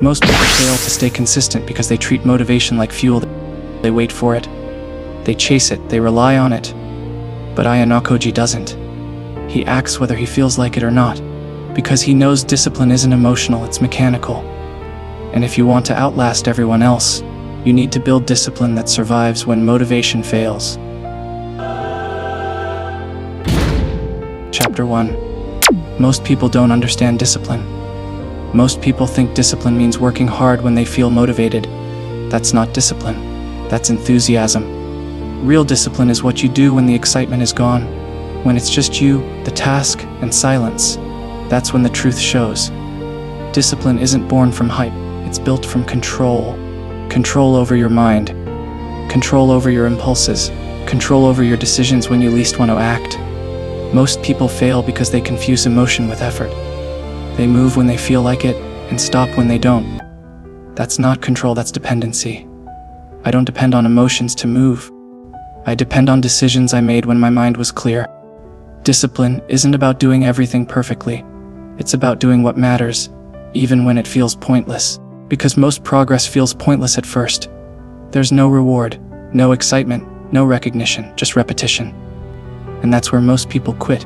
Most people fail to stay consistent because they treat motivation like fuel. They wait for it. They chase it. They rely on it. But Ayanokoji doesn't. He acts whether he feels like it or not, because he knows discipline isn't emotional, it's mechanical. And if you want to outlast everyone else, you need to build discipline that survives when motivation fails. Chapter 1. Most people don't understand discipline. Most people think discipline means working hard when they feel motivated. That's not discipline. That's enthusiasm. Real discipline is what you do when the excitement is gone, when it's just you, the task, and silence. That's when the truth shows. Discipline isn't born from hype, it's built from control. Control over your mind, control over your impulses, control over your decisions when you least want to act. Most people fail because they confuse emotion with effort. They move when they feel like it and stop when they don't. That's not control, that's dependency. I don't depend on emotions to move. I depend on decisions I made when my mind was clear. Discipline isn't about doing everything perfectly. It's about doing what matters, even when it feels pointless. Because most progress feels pointless at first. There's no reward, no excitement, no recognition, just repetition. And that's where most people quit.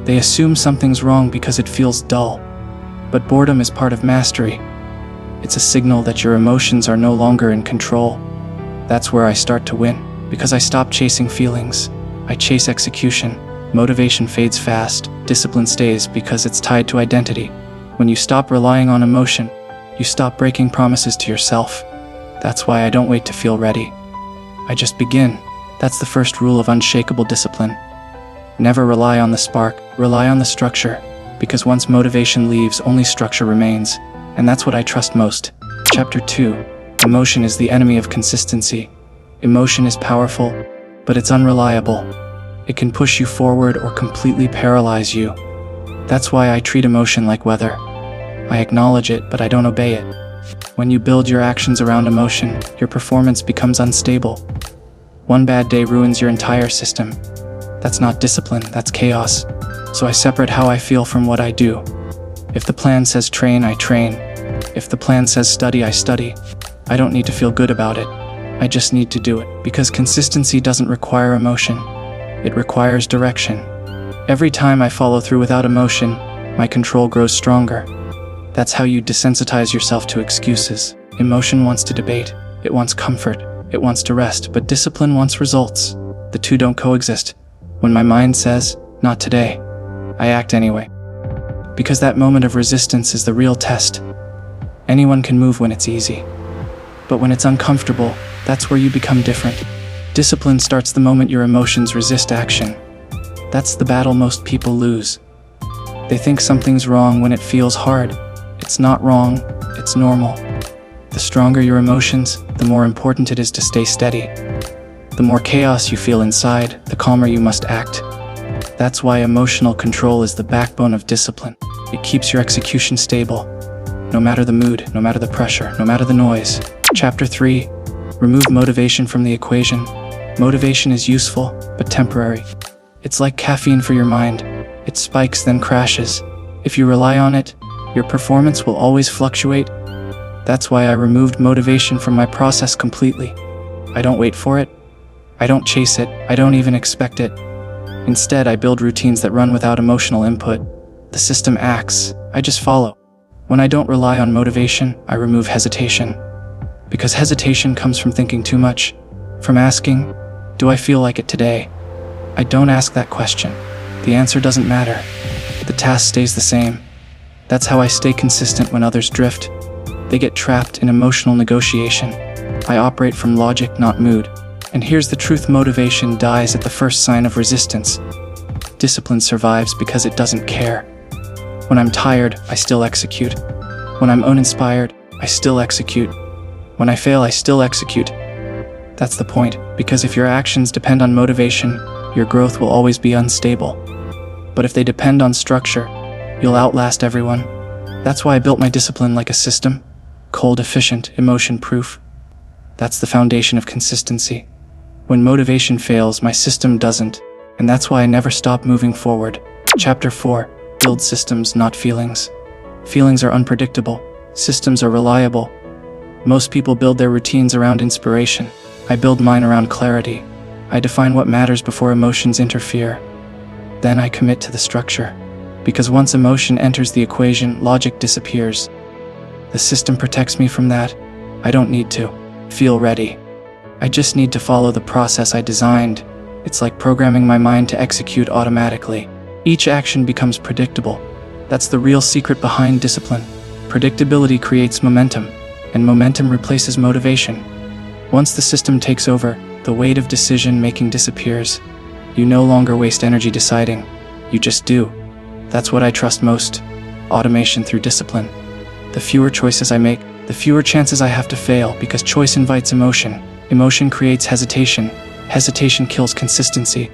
They assume something's wrong because it feels dull. But boredom is part of mastery. It's a signal that your emotions are no longer in control. That's where I start to win, because I stop chasing feelings. I chase execution. Motivation fades fast, discipline stays because it's tied to identity. When you stop relying on emotion, you stop breaking promises to yourself. That's why I don't wait to feel ready. I just begin. That's the first rule of unshakable discipline. Never rely on the spark, rely on the structure, because once motivation leaves, only structure remains, and that's what I trust most. Chapter 2. Emotion is the enemy of consistency. Emotion is powerful, but it's unreliable. It can push you forward or completely paralyze you. That's why I treat emotion like weather. I acknowledge it, but I don't obey it. When you build your actions around emotion, your performance becomes unstable. One bad day ruins your entire system. That's not discipline, that's chaos. So I separate how I feel from what I do. If the plan says train, I train. If the plan says study, I study. I don't need to feel good about it. I just need to do it. Because consistency doesn't require emotion. It requires direction. Every time I follow through without emotion, my control grows stronger. That's how you desensitize yourself to excuses. Emotion wants to debate, it wants comfort, it wants to rest, but discipline wants results. The two don't coexist. When my mind says, not today, I act anyway. Because that moment of resistance is the real test. Anyone can move when it's easy. But when it's uncomfortable, that's where you become different. Discipline starts the moment your emotions resist action. That's the battle most people lose. They think something's wrong when it feels hard. It's not wrong, it's normal. The stronger your emotions, the more important it is to stay steady. The more chaos you feel inside, the calmer you must act. That's why emotional control is the backbone of discipline. It keeps your execution stable, no matter the mood, no matter the pressure, no matter the noise. Chapter 3. Remove motivation from the equation. Motivation is useful, but temporary. It's like caffeine for your mind. It spikes, then crashes. If you rely on it, your performance will always fluctuate. That's why I removed motivation from my process completely. I don't wait for it. I don't chase it. I don't even expect it. Instead, I build routines that run without emotional input. The system acts. I just follow. When I don't rely on motivation, I remove hesitation. Because hesitation comes from thinking too much. From asking, do I feel like it today? I don't ask that question. The answer doesn't matter. The task stays the same. That's how I stay consistent when others drift. They get trapped in emotional negotiation. I operate from logic, not mood. And here's the truth: motivation dies at the first sign of resistance. Discipline survives because it doesn't care. When I'm tired, I still execute. When I'm uninspired, I still execute. When I fail, I still execute. That's the point, because if your actions depend on motivation, your growth will always be unstable. But if they depend on structure, you'll outlast everyone. That's why I built my discipline like a system. Cold, efficient, emotion-proof. That's the foundation of consistency. When motivation fails, my system doesn't. And that's why I never stop moving forward. Chapter 4. Build systems, not feelings. Feelings are unpredictable. Systems are reliable. Most people build their routines around inspiration. I build mine around clarity. I define what matters before emotions interfere. Then I commit to the structure. Because once emotion enters the equation, logic disappears. The system protects me from that. I don't need to feel ready. I just need to follow the process I designed. It's like programming my mind to execute automatically. Each action becomes predictable. That's the real secret behind discipline. Predictability creates momentum, and momentum replaces motivation. Once the system takes over, the weight of decision-making disappears. You no longer waste energy deciding. You just do. That's what I trust most. Automation through discipline. The fewer choices I make, the fewer chances I have to fail, because choice invites emotion. Emotion creates hesitation. Hesitation kills consistency.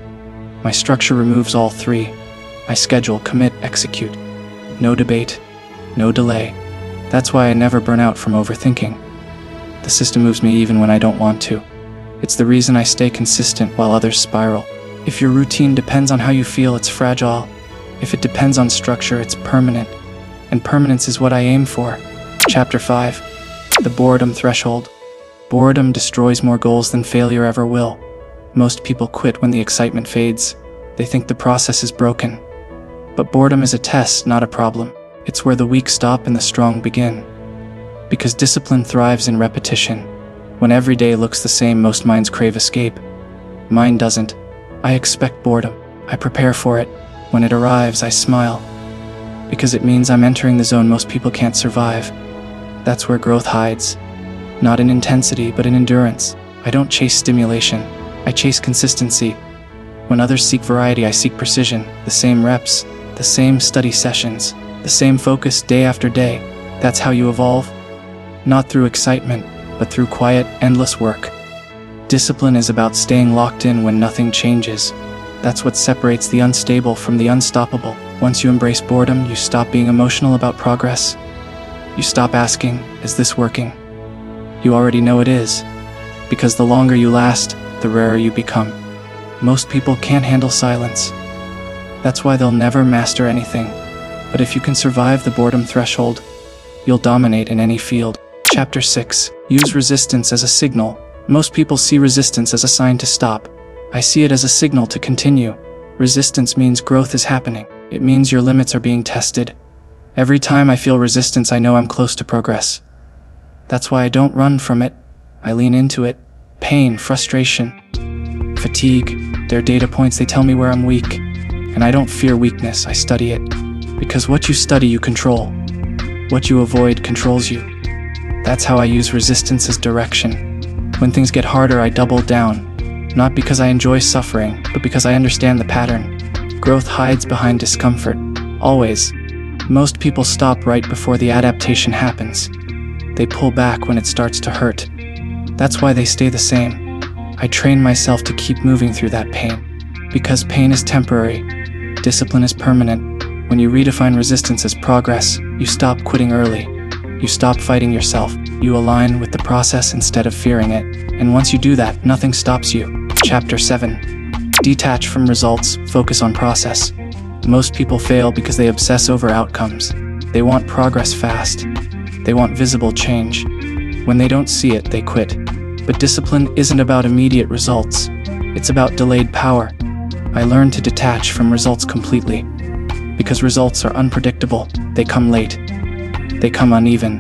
My structure removes all three. I schedule, commit, execute. No debate, no delay. That's why I never burn out from overthinking. The system moves me even when I don't want to. It's the reason I stay consistent while others spiral. If your routine depends on how you feel, it's fragile. If it depends on structure, it's permanent. And permanence is what I aim for. Chapter 5. The Boredom Threshold. Boredom destroys more goals than failure ever will. Most people quit when the excitement fades. They think the process is broken. But boredom is a test, not a problem. It's where the weak stop and the strong begin. Because discipline thrives in repetition. When every day looks the same, most minds crave escape. Mine doesn't. I expect boredom. I prepare for it. When it arrives, I smile. Because it means I'm entering the zone most people can't survive. That's where growth hides. Not in intensity, but in endurance. I don't chase stimulation. I chase consistency. When others seek variety, I seek precision. The same reps, the same study sessions, the same focus day after day. That's how you evolve. Not through excitement, but through quiet, endless work. Discipline is about staying locked in when nothing changes. That's what separates the unstable from the unstoppable. Once you embrace boredom, you stop being emotional about progress. You stop asking, is this working? You already know it is. Because the longer you last, the rarer you become. Most people can't handle silence. That's why they'll never master anything. But if you can survive the boredom threshold, you'll dominate in any field. Chapter 6. Use resistance as a signal. Most people see resistance as a sign to stop. I see it as a signal to continue. Resistance means growth is happening. It means your limits are being tested. Every time I feel resistance, I know I'm close to progress. That's why I don't run from it. I lean into it. Pain, frustration, fatigue, they're data points. They tell me where I'm weak. And I don't fear weakness, I study it. Because what you study, you control. What you avoid controls you. That's how I use resistance as direction. When things get harder, I double down. Not because I enjoy suffering, but because I understand the pattern. Growth hides behind discomfort. Always. Most people stop right before the adaptation happens. They pull back when it starts to hurt. That's why they stay the same. I train myself to keep moving through that pain. Because pain is temporary. Discipline is permanent. When you redefine resistance as progress, you stop quitting early. You stop fighting yourself. You align with the process instead of fearing it. And once you do that, nothing stops you. Chapter 7. Detach from results, focus on process. Most people fail because they obsess over outcomes. They want progress fast. They want visible change. When they don't see it, they quit. But discipline isn't about immediate results. It's about delayed power. I learned to detach from results completely. Because results are unpredictable. They come late. They come uneven.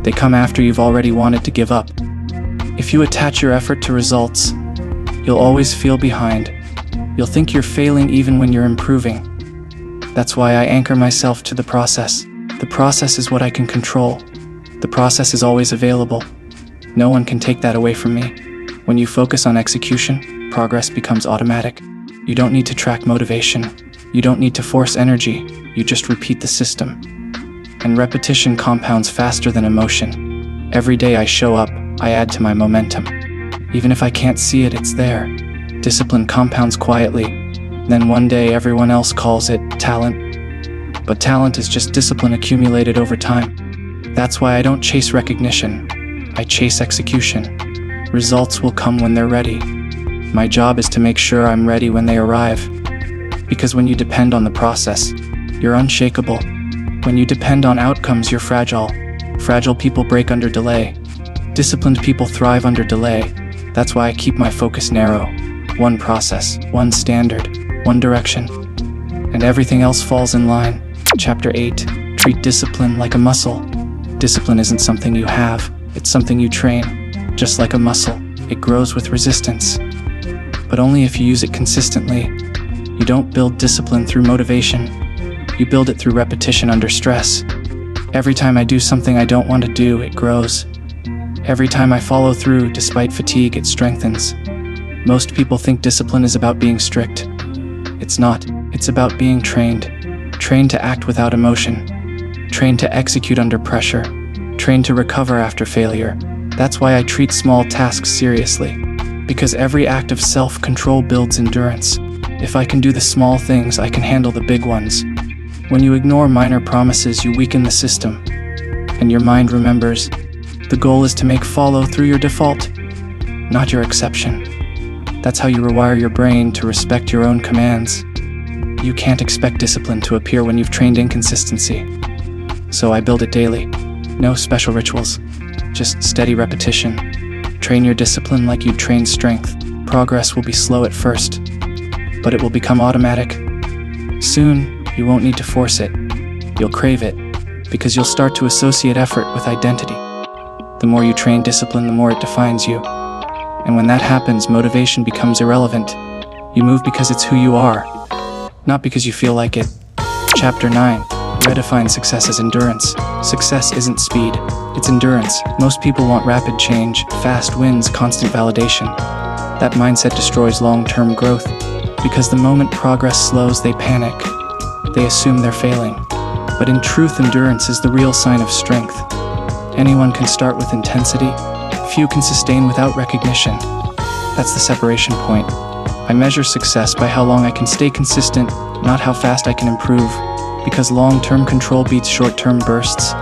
They come after you've already wanted to give up. If you attach your effort to results, you'll always feel behind. You'll think you're failing even when you're improving. That's why I anchor myself to the process. The process is what I can control. The process is always available. No one can take that away from me. When you focus on execution, progress becomes automatic. You don't need to track motivation. You don't need to force energy. You just repeat the system. And repetition compounds faster than emotion. Every day I show up, I add to my momentum. Even if I can't see it, it's there. Discipline compounds quietly. Then one day everyone else calls it talent. But talent is just discipline accumulated over time. That's why I don't chase recognition. I chase execution. Results will come when they're ready. My job is to make sure I'm ready when they arrive. Because when you depend on the process, you're unshakable. When you depend on outcomes, you're fragile. Fragile people break under delay. Disciplined people thrive under delay. That's why I keep my focus narrow. One process, one standard, one direction, and everything else falls in line. Chapter 8. Treat discipline like a muscle. Discipline isn't something you have, it's something you train. Just like a muscle, it grows with resistance. But only if you use it consistently. You don't build discipline through motivation. You build it through repetition under stress. Every time I do something I don't want to do, it grows. Every time I follow through, despite fatigue, it strengthens. Most people think discipline is about being strict. It's not. It's about being trained. Trained to act without emotion. Trained to execute under pressure. Trained to recover after failure. That's why I treat small tasks seriously. Because every act of self-control builds endurance. If I can do the small things, I can handle the big ones. When you ignore minor promises, you weaken the system. And your mind remembers. The goal is to make follow through your default, not your exception. That's how you rewire your brain to respect your own commands. You can't expect discipline to appear when you've trained inconsistency. So I build it daily. No special rituals, just steady repetition. Train your discipline like you'd train strength. Progress will be slow at first, but it will become automatic. Soon, you won't need to force it. You'll crave it, because you'll start to associate effort with identity. The more you train discipline, the more it defines you. And when that happens, motivation becomes irrelevant. You move because it's who you are, not because you feel like it. Chapter 9. Redefine success as endurance. Success isn't speed, it's endurance. Most people want rapid change, fast wins, constant validation. That mindset destroys long-term growth, because the moment progress slows, they panic. They assume they're failing. But in truth, endurance is the real sign of strength. Anyone can start with intensity. Few can sustain without recognition. That's the separation point. I measure success by how long I can stay consistent, not how fast I can improve. Because long-term control beats short-term bursts.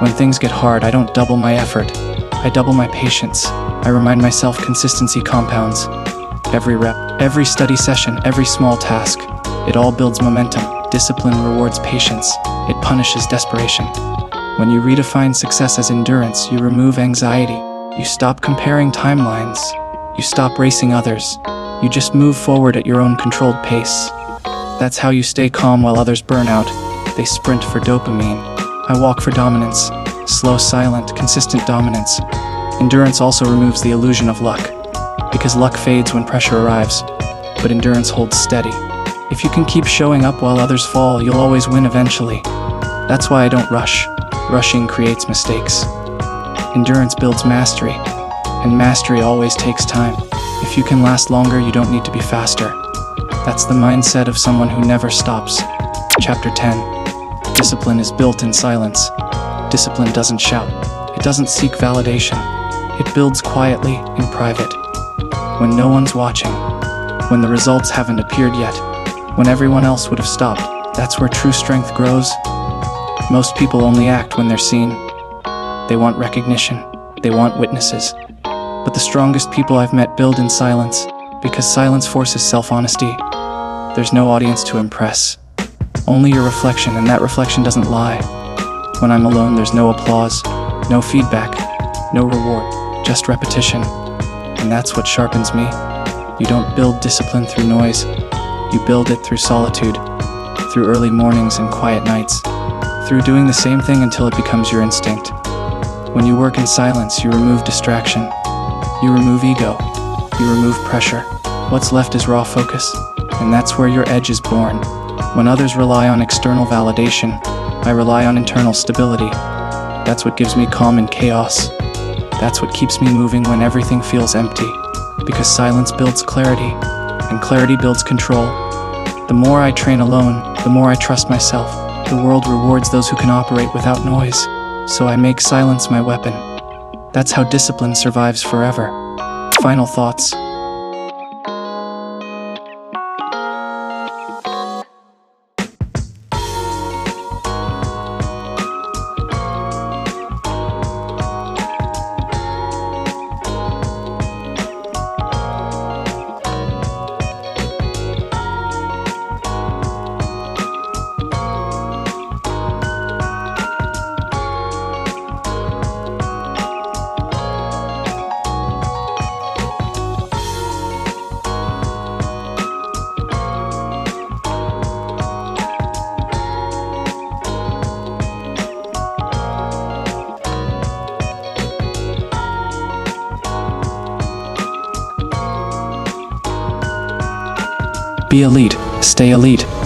When things get hard, I don't double my effort. I double my patience. I remind myself consistency compounds. Every rep, every study session, every small task, it all builds momentum. Discipline rewards patience. It punishes desperation. When you redefine success as endurance, you remove anxiety. You stop comparing timelines. You stop racing others. You just move forward at your own controlled pace. That's how you stay calm while others burn out. They sprint for dopamine. I walk for dominance. Slow, silent, consistent dominance. Endurance also removes the illusion of luck. Because luck fades when pressure arrives. But endurance holds steady. If you can keep showing up while others fall, you'll always win eventually. That's why I don't rush. Rushing creates mistakes. Endurance builds mastery. And mastery always takes time. If you can last longer, you don't need to be faster. That's the mindset of someone who never stops. Chapter 10. Discipline is built in silence. Discipline doesn't shout. It doesn't seek validation. It builds quietly, in private. When no one's watching. When the results haven't appeared yet. When everyone else would have stopped. That's where true strength grows. Most people only act when they're seen. They want recognition. They want witnesses. But the strongest people I've met build in silence. Because silence forces self-honesty. There's no audience to impress. Only your reflection, and that reflection doesn't lie. When I'm alone, there's no applause, no feedback, no reward, just repetition. And that's what sharpens me. You don't build discipline through noise. You build it through solitude, through early mornings and quiet nights, through doing the same thing until it becomes your instinct. When you work in silence, you remove distraction. You remove ego. You remove pressure. What's left is raw focus. And that's where your edge is born. When others rely on external validation, I rely on internal stability. That's what gives me calm in chaos. That's what keeps me moving when everything feels empty. Because silence builds clarity, and clarity builds control. The more I train alone, the more I trust myself. The world rewards those who can operate without noise. So I make silence my weapon. That's how discipline survives forever. Final thoughts. Be elite, stay elite.